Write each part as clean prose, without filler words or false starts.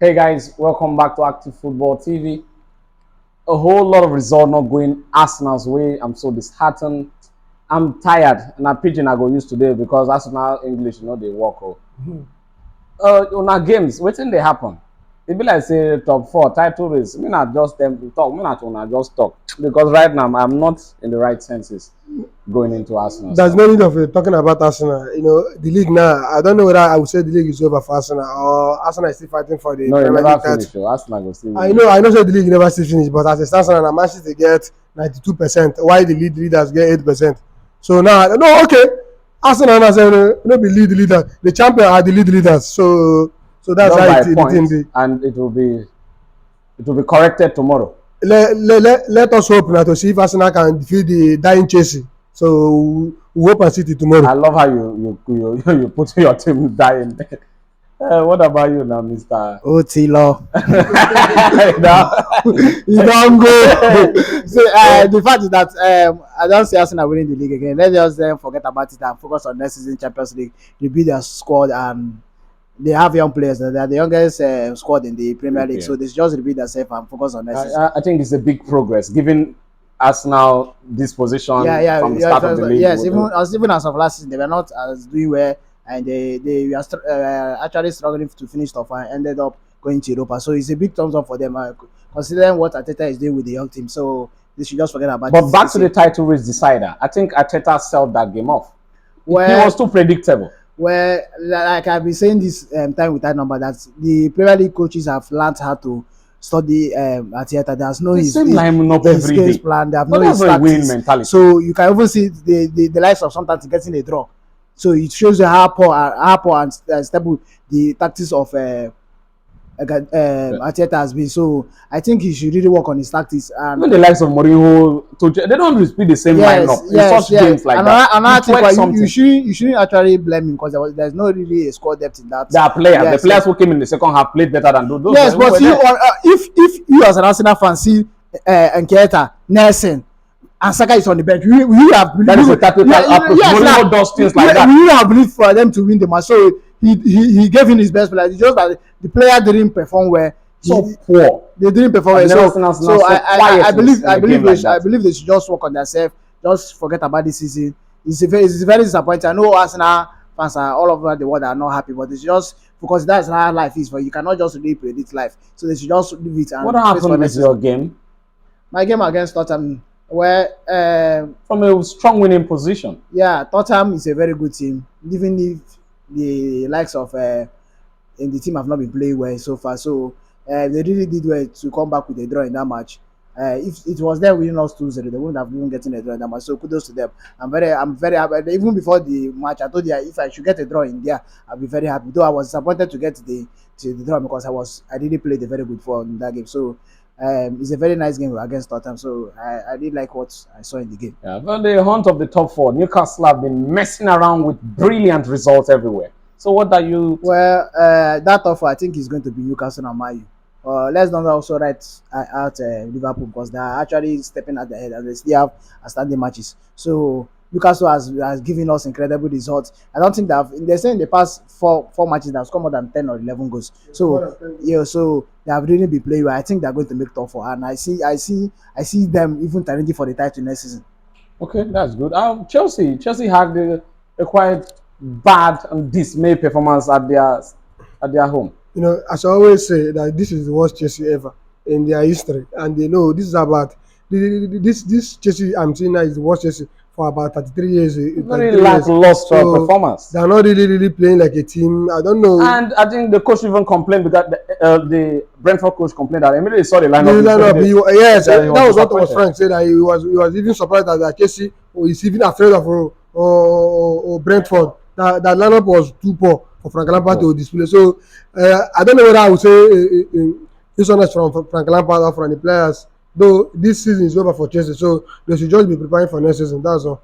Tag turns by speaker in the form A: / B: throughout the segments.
A: Hey guys, welcome back to Active Football TV. A whole lot of result not going Arsenal's way. I'm so disheartened. I'm tired. And a pidgin I go use today because Arsenal English, they work. On our games, waiting they happen. It be like say top four title race. Me not just them to talk. Me not wanna just talk because right now I'm not in the right senses going into Arsenal.
B: There's no need of talking about Arsenal. The league now. I don't know whether I would say the league is over for Arsenal or Arsenal is still fighting for the
A: No, it
B: Premier
A: never
B: League
A: finish.
B: title.
A: Arsenal go still.
B: I know. Say the league never still finish, but as it stands now, Manchester get 92%, while the leaders get 8%. So now, no, okay. Arsenal now say no be leader. The champion are the leaders. So that's how the thing be.
A: And it will be corrected tomorrow.
B: Let us hope now to see if Arsenal can defeat the dying Chelsea. So we hope and see it tomorrow.
A: I love how you put your team dying. What about you now, Mr.
C: Otilo?
B: You don't go.
C: So the fact is that I don't see Arsenal winning the league again. Let's just forget about it and focus on next season Champions League. Rebuild their squad and they have young players. They are the youngest squad in the Premier League. So they just rebuild themselves and focus on next season.
A: I think it's a big progress given Arsenal this position from the start of the league.
C: Yes, even as of last season, they were not as doing well, and they were actually struggling to finish top and ended up going to Europa. So it's a big thumbs up for them, considering what Arteta is doing with the young team. So they should just forget about it.
A: But back to the title race decider, I think Arteta sold that game off. Well, he was too predictable.
C: Well, like I've been saying this time with that number, that the Premier League coaches have learned how to study Arteta. There's no his game plan. They have no his tactics. So you can even see the likes of sometimes getting a draw. So it shows you how poor and stable the tactics of Arteta has been. So I think he should really work on his tactics. And
A: even the likes of Mourinho, they don't repeat the same lineup in such games like that.
C: Another thing, you shouldn't actually blame him because there's no really a squad depth in that.
A: There are players. Yes, the players who came in the second half played better than those.
C: Yes, but if you as an Arsenal fan see Nketiah, Nelson, and Saka is on the bench, we have
A: that is a tactical approach. Mourinho does things like that.
C: We have believed for them to win the match. So he gave in his best play. It's just that the player didn't perform well.
A: Poor.
C: They didn't perform well. So I believe they should just work on themselves. Just forget about this season. It's very disappointing. I know Arsenal fans are all over the world are not happy, but it's just because that's how life is. For you cannot just really predict life. So they should just leave it. And
A: what happened with your game?
C: My game against Tottenham, where
A: from a strong winning position.
C: Yeah, Tottenham is a very good team, even if the likes of in the team have not been playing well so far. So they really did well to come back with a draw in that match. If it was them winning us 2-0, they wouldn't have even gotten a draw in that match. So kudos to them. I'm very happy. Even before the match, I told you if I should get a draw in there, I'll be very happy. Though I was disappointed to get the draw because I didn't play the very good for in that game. So it's a very nice game against Tottenham. So I did like what I saw in the game.
A: Yeah, but the hunt of the top four, Newcastle have been messing around with brilliant results everywhere. So what are you?
C: Well, that top four I think is going to be Newcastle and Man U. Let's not also write out Liverpool because they are actually stepping at the head and they still have outstanding matches. So Newcastle has given us incredible results. I don't think they say in the past four matches they have scored more than 10 or 11 goals. So so they have really been playing well. I think they are going to make top four, and I see them even challenging for the title next season.
A: Okay, that's good. Chelsea had a quite bad and dismal performance at their home.
B: As I always say, that this is the worst Chelsea ever in their history, and they know this is about this Chelsea I'm seeing now is the worst Chelsea for about 33 years.
A: Very lackluster performance.
B: They're not really playing like a team. I don't know.
A: And I think the coach even complained because the Brentford coach complained that immediately saw the lineup.
B: Yes, that was what Frank said. That he was even surprised that Chelsea is even afraid of Brentford. That lineup was too poor for Frank Lampard to display. So I don't know whether I would say this one is from Frank Lampard or from the players. Though this season is over for Chelsea, so they should just be preparing for next season. That's all.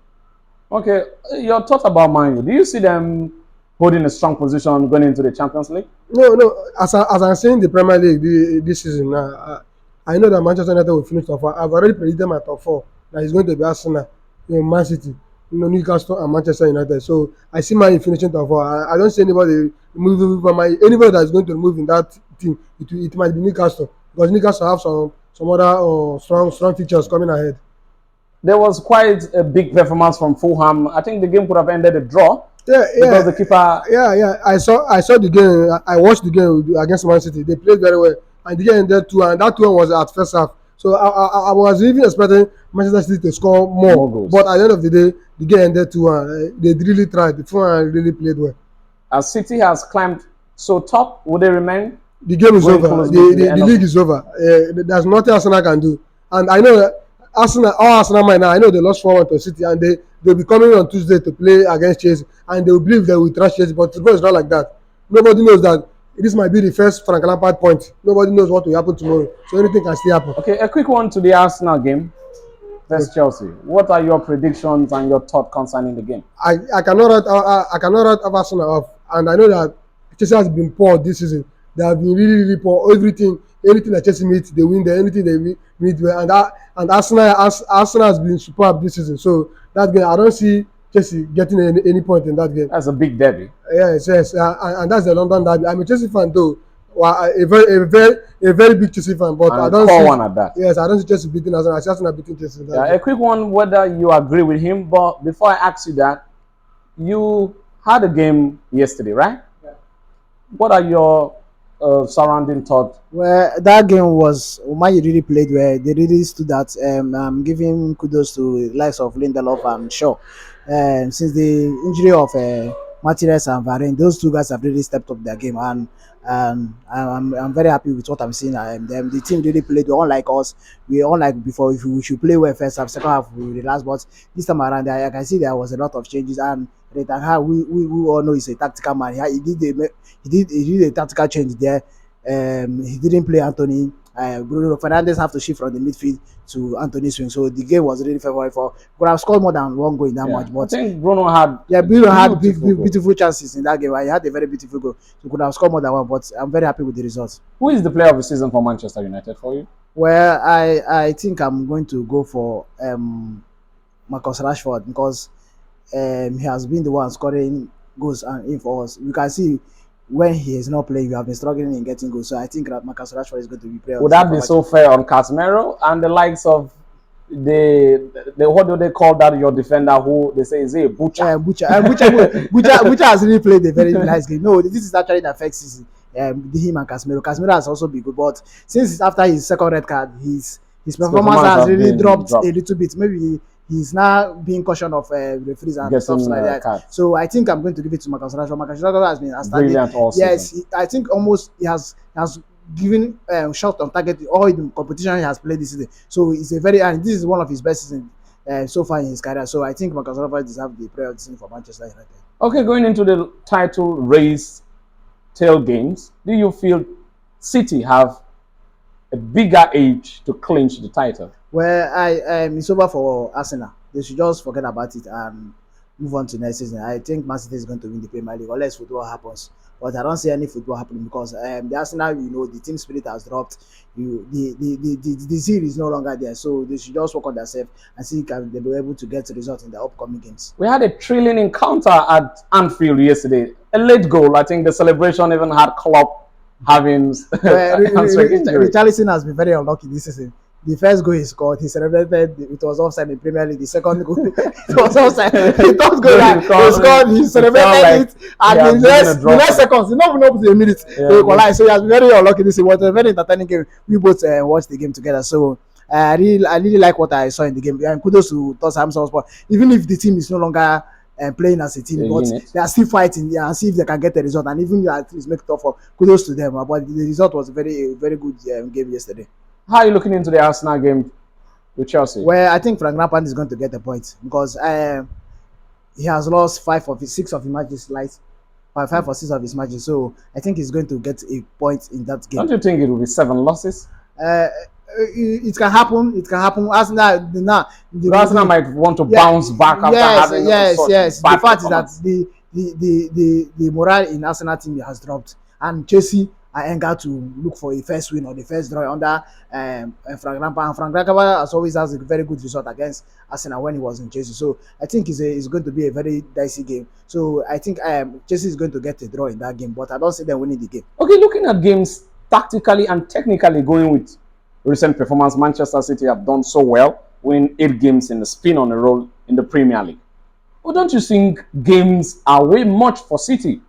A: Okay, your thoughts about Man U? Do you see them holding a strong position going into the Champions League?
B: No. As I'm saying the Premier League this season now, I know that Manchester United will finish top four. I've already predicted my top four. That is going to be Arsenal, Man City, Newcastle and Manchester United. So I see Man finishing top four. I don't see anybody moving from anybody that's going to move in that team. It might be Newcastle because Newcastle have some other strong features coming ahead.
A: There was quite a big performance from Fulham. I think the game could have ended a draw.
B: Yeah,
A: because the keeper.
B: Yeah. I saw the game. I watched the game against Man City. They played very well, and the game ended 2-1. And that 2-1 was at first half. So I was even expecting Manchester City to score more
A: goals.
B: But at the end of the day, the game ended 2-1. They really tried. The Fulham really played well.
A: As City has climbed so top, will they remain?
B: The game is over. The league is over. There's nothing Arsenal can do. And I know that Arsenal might now. I know they lost 4-1 to City, and they'll be coming on Tuesday to play against Chelsea, and they will believe they will trash Chelsea. But football is not like that. Nobody knows that this might be the first Frank Lampard point. Nobody knows what will happen tomorrow, so anything can still happen.
A: Okay, a quick one to the Arsenal game versus Chelsea. What are your predictions and your thought concerning the game?
B: I cannot write Arsenal off, and I know that Chelsea has been poor this season. They have been really poor. Anything that Chelsea meets, they win. Anything they meet, and Arsenal has been superb this season. So that game, I don't see Chelsea getting any point in that game.
A: That's a big derby.
B: Yes, and that's the London derby. I'm a Chelsea fan though. Well, a very big Chelsea fan, but
A: and
B: I don't see
A: one at that.
B: Yes, I don't see Chelsea beating Arsenal. I see Arsenal beating Chelsea.
A: Yeah, a quick one. Whether you agree with him, but before I ask you that, you had a game yesterday, right? Yeah. What are your surrounding thoughts?
C: Well, that game was Man U really played well. They really stood out. I'm giving kudos to the likes of Lindelof and Shaw. Since the injury of Martinez and Varane, those two guys have really stepped up their game, and I'm very happy with what I'm seeing. The team really played well. Unlike us, unlike before, if we should play well first half, second half we relax. But this time around, I can see there was a lot of changes, and we all know he's a tactical man. He did a tactical change there. He didn't play Anthony. Bruno Fernandes have to shift from the midfield to Anthony's swing. So the game was really favorable for. Could have scored more than one goal in that match. But
A: I think Bruno had
C: beautiful chances in that game. He had a very beautiful goal. So could have scored more than one. But I'm very happy with the results.
A: Who is the player of the season for Manchester United for you?
C: Well, I think I'm going to go for Marcus Rashford because he has been the one scoring goals and in for us. You can see when he is not playing, we have been struggling in getting goals. So I think that Marcus Rashford is going to be player.
A: Would that be so fair on Casemiro and the likes of the what do they call that your defender who they say is a butcher?
C: Butcher has really played a very nice game. No, this is actually the first season. Him and Casemiro. Casemiro has also been good, but since after his second red card, his performance has really dropped a little bit. Maybe he's now being cautioned of referees and stuff like that. Card. So I think I'm going to give it to Marcus Rashford. Marcus Rashford has been outstanding. Yes, I think almost he has given shot on target all the competition he has played this season. So it's and this is one of his best seasons so far in his career. So I think Marcus Rashford deserves the player of the season for Manchester United.
A: Okay, going into the title race tail games, do you feel City have a bigger age to clinch the title?
C: Well, it's over for Arsenal. They should just forget about it and move on to next season. I think Man City is going to win the Premier League unless football happens. But I don't see any football happening because the Arsenal, the team spirit has dropped. The zeal is no longer there. So they should just work on themselves and see if they'll be able to get the result in the upcoming games.
A: We had a thrilling encounter at Anfield yesterday. A late goal. I think the celebration even had Klopp having
C: Richarlison has been very unlucky this season. The first goal he scored, he celebrated. It was offside in Premier League. The second goal, it was offside. The third goal, he scored. He celebrated it, and the next seconds, not even up to a minute, they equalized. So he has been very unlucky this season. It was a very entertaining game. We both watched the game together. So I really like what I saw in the game. And kudos to Tottenham Hotspur. Even if the team is no longer playing as a team, but they are still fighting and see if they can get the result. And even at least make it tough for kudos to them. But the result was a very good game yesterday.
A: How are you looking into the Arsenal game with Chelsea?
C: Well, I think Frank Lampard is going to get a point because he has lost 5 of his 6 of his matches, like 5 or 6 of his matches. So I think he's going to get a point in that game.
A: Don't you think it will be 7 losses?
C: It can happen. It can happen. Arsenal
A: might want to bounce back after having
C: yes. The fact is that the morale in Arsenal team has dropped, and Chelsea anger to look for a first win or the first draw under Frank Lampard. And Frank Lampard as always has a very good result against Arsenal when he was in Chelsea. So I think it's going to be a very dicey game. So I think Chelsea is going to get a draw in that game, but I don't see them winning the game.
A: Okay, looking at games tactically and technically, going with recent performance, Manchester City have done so well, winning 8 games in the spin on a roll in the Premier League. But don't you think games are way much for City,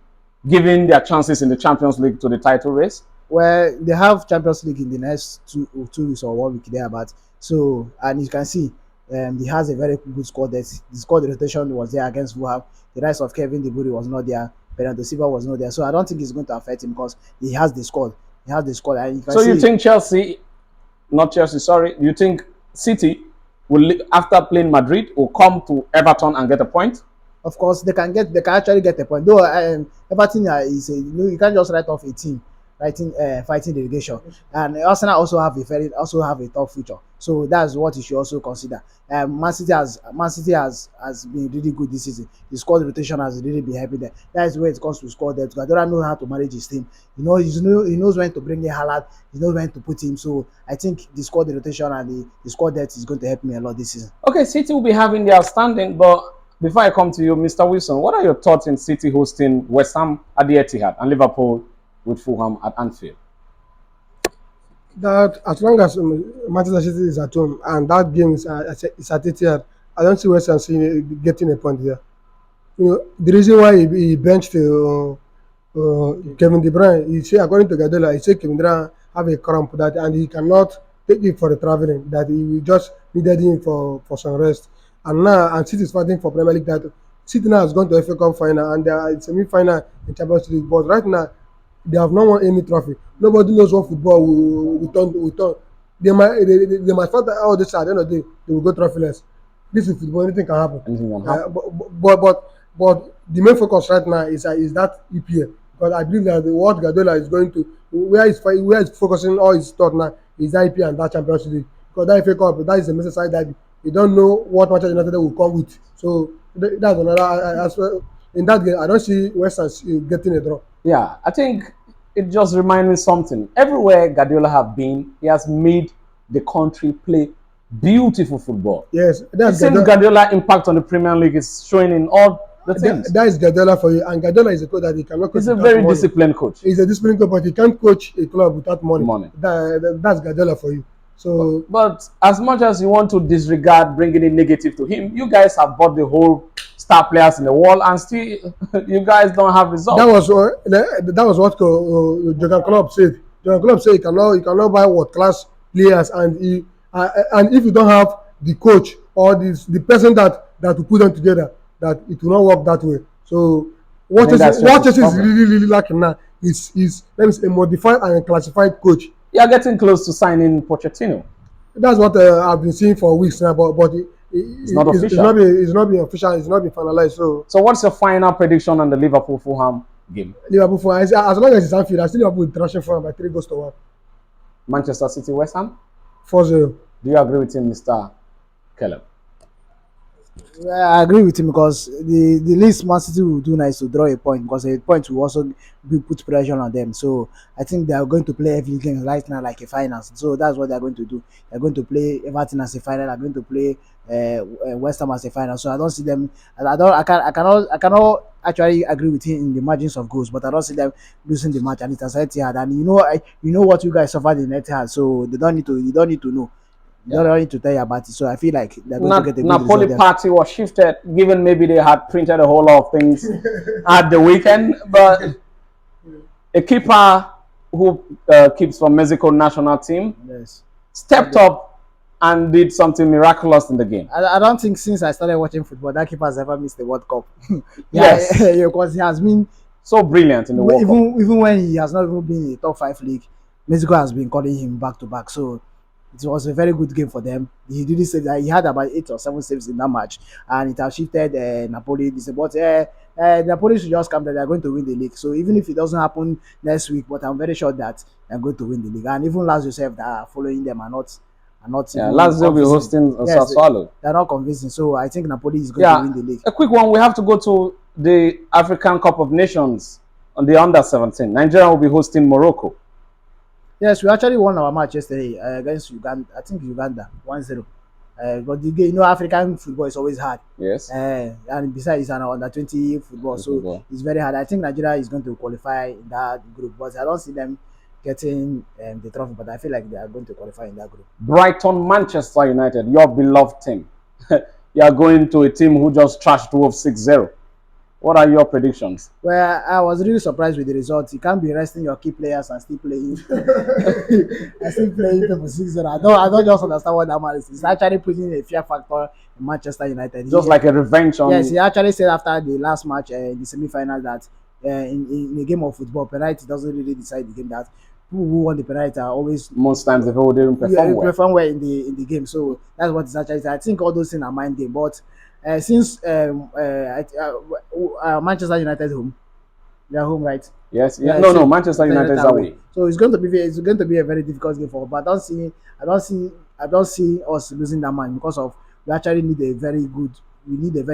A: given their chances in the Champions League to the title race?
C: Well, they have Champions League in the next 2 weeks or 1 week there, but so and you can see he has a very good squad. That the squad rotation was there against Fulham. The rise of Kevin De Bruyne was not there. Bernardo Silva was not there, so I don't think it's going to affect him because he has the squad. He has the squad, and you can
A: So
C: see,
A: you think Chelsea, not Chelsea, sorry, you think City will, after playing Madrid, will come to Everton and get a point?
C: of course, they can actually get a point. Though Everton is you can't just write off a team fighting relegation, and Arsenal also have a tough future. So that's what you should also consider. Man City has been really good this season. The squad rotation has really been helping them. That is where it comes to squad depth. Guardiola knows how to manage his team. He knows when to bring in Haaland. He knows when to put him. So I think the squad rotation and the squad depth is going to help me a lot this season.
A: Okay, City will be having their standing, but before I come to you, Mr. Wilson, what are your thoughts in City hosting West Ham at the Etihad and Liverpool with Fulham at Anfield?
B: That as long as Manchester City is at home and that game is at Etihad, I don't see West Ham getting a point there. The reason why he benched Kevin De Bruyne, he said, according to Guardiola, he said Kevin De Bruyne have a cramp that and he cannot take it for the traveling, that he just needed him for some rest. And City is fighting for Premier League title. City now has gone to FA Cup final and they are in semi-final in Champions League. But right now, they have not won any trophy. Nobody knows what football will turn. They might fight all this at the end of the day. They will go trophyless. This is football. Anything can happen. But the main focus right now is that EPL, because I believe that what Guardiola is going to where he's focusing all his thought now is that EPL and that Champions League, because that FA Cup, that is the message side that you don't know what Manchester United will come with. So that's another aspect. In that game, I don't see West Ham getting a draw.
A: Yeah, I think it just reminds me something. Everywhere Guardiola have been, he has made the country play beautiful football.
B: Yes,
A: that's the same Guardiola impact on the Premier League is showing in all the things.
B: That is Guardiola for you, and Guardiola is a coach that he cannot coach.
A: He's a very disciplined coach.
B: He's a disciplined coach, but he can't coach a club without money. That's Guardiola for you. So,
A: but as much as you want to disregard bringing in negative to him, you guys have bought the whole star players in the world, and still you guys don't have results.
B: That was what Jurgen Klopp said. Jurgen Klopp said you cannot buy world class players, and if you don't have the coach or the person that will put them together, that it will not work that way. So what Chelsea is really lacking now is a modified and classified coach.
A: You are getting close to signing Pochettino.
B: That's what I've been seeing for weeks now, but
A: it's not official.
B: It's not been official. It's not been finalized.
A: So what's your final prediction on the Liverpool-Fulham game?
B: Liverpool, as long as it's Anfield, I still Liverpool with thrashing Fulham by 3-1.
A: Manchester City, West Ham?
B: 4-0.
A: Do you agree with him, Mr. Caleb?
C: I agree with him because the least Man City will do nice to draw a point, because a point will also put pressure on them. So I think they are going to play every game right now like a finals. So that's what they are going to do. They are going to play Everton as a final. They are going to play West Ham as a final. So I don't see them. I cannot actually agree with him in the margins of goals, but I don't see them losing the match. And it's Etihad, and you know what you guys suffered in Etihad, so you don't need to know. You don't need to tell you about it. So I feel like they're going to get a good
A: Napoli
C: result
A: party was shifted, given maybe they had printed a whole lot of things at the weekend. But a keeper who keeps for Mexico national team stepped up and did something miraculous in the game.
C: I don't think since I started watching football that keeper has ever missed the World Cup.
A: Yes,
C: because he has been
A: so brilliant in the World Cup.
C: Even when he has not even been in the top 5 league, Mexico has been calling him back to back. So it was a very good game for them. He did save that. He had about 8 or 7 saves in that match, and it has shifted Napoli. But Napoli should just come that they are going to win the league. So even if it doesn't happen next week, but I'm very sure that they are going to win the league. And even Lazio self that are following them are not.
A: Lazio will be hosting Sassuolo.
C: They're not convincing. So I think Napoli is going to win the league.
A: A quick one. We have to go to the African Cup of Nations on the under-17. Nigeria will be hosting Morocco.
C: Yes, we actually won our match yesterday against Uganda. I think Uganda 1-0. But the game, African football is always hard.
A: Yes.
C: And besides, it's an under-20 football, so it's very hard. I think Nigeria is going to qualify in that group, but I don't see them getting the trophy. But I feel like they are going to qualify in that group.
A: Brighton, Manchester United, your beloved team. You are going to a team who just trashed Wolves 6-0. What are your predictions?
C: Well, I was really surprised with the result. You can't be resting your key players and still playing. And still playing for 6-0. I don't just understand what that man is. It's actually putting a fear factor in Manchester United.
A: Just like a revenge on.
C: Yes, he actually said after the last match in the semi-final that in a game of football, penalty doesn't really decide the game. That people who won the penalty are always
A: most times the people didn't perform
C: well in the game. So that's what it's actually said. I think all those things are mind game, but. Since Manchester United home, they are home, right?
A: Yes. Yeah. No. Manchester United is away.
C: So it's going to be a very difficult game for us. But I don't see us losing that match because of we actually need a very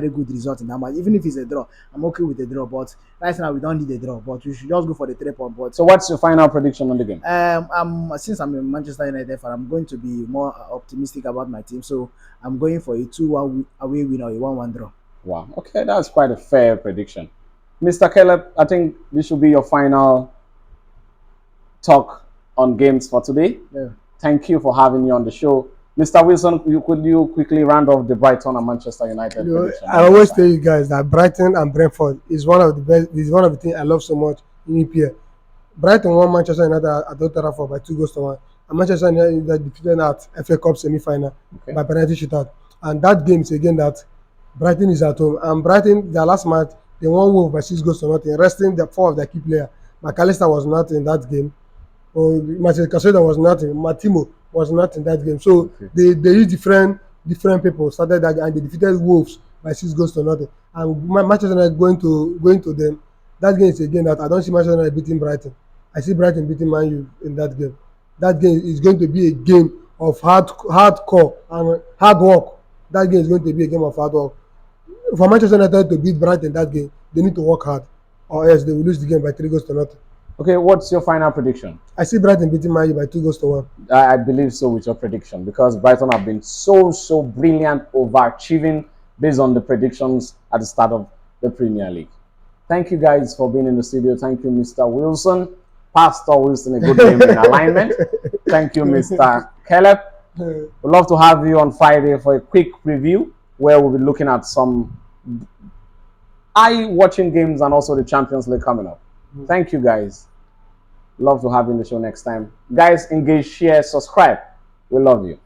C: good result in that match. Even if it's a draw, I'm okay with the draw. But right now we don't need a draw. But we should just go for the 3 point. But
A: so what's your final prediction on the game?
C: Since I'm a Manchester United fan, I'm going to be more optimistic about my team. So I'm going for a 2-1 away win or a 1-1 draw.
A: Wow. Okay, that's quite a fair prediction. Mr. Caleb, I think this should be your final talk on games for today.
C: Yeah.
A: Thank you for having me on the show. Mr. Wilson, could you quickly round off the Brighton and Manchester United prediction?
B: I always tell you guys that Brighton and Brentford is one of the best. Is one of the things I love so much in EPL. Brighton won Manchester United at Old Trafford by 2-1, and Manchester United defeated at FA Cup semi-final by penalty shootout. And that game is again that Brighton is at home, and Brighton their last match they won Wolves by 6-0, resting the 4 of their key players. McAllister was not in that game. Martin Casado was not in. Matimo was not in that game. So they used different people started that and they defeated Wolves by 6-0. And Manchester United going to them. That game is again that I don't see Manchester United beating Brighton. I see Brighton beating Man U in that game. That game is going to be a game of hardcore and hard work. That game is going to be a game of hard work. For Manchester United to beat Brighton that game, they need to work hard, or else they will lose the game by 3-0.
A: Okay, what's your final prediction?
B: I see Brighton beating Man U by 2-1.
A: I believe so with your prediction because Brighton have been so brilliant, overachieving based on the predictions at the start of the Premier League. Thank you guys for being in the studio. Thank you, Mr. Wilson. Pastor Wilson, a good name in alignment. Thank you, Mr. Caleb. We'd love to have you on Friday for a quick review where we'll be looking at some eye-watching games and also the Champions League coming up. Thank you, guys. Love to have you in the show next time. Guys, engage, share, subscribe. We love you.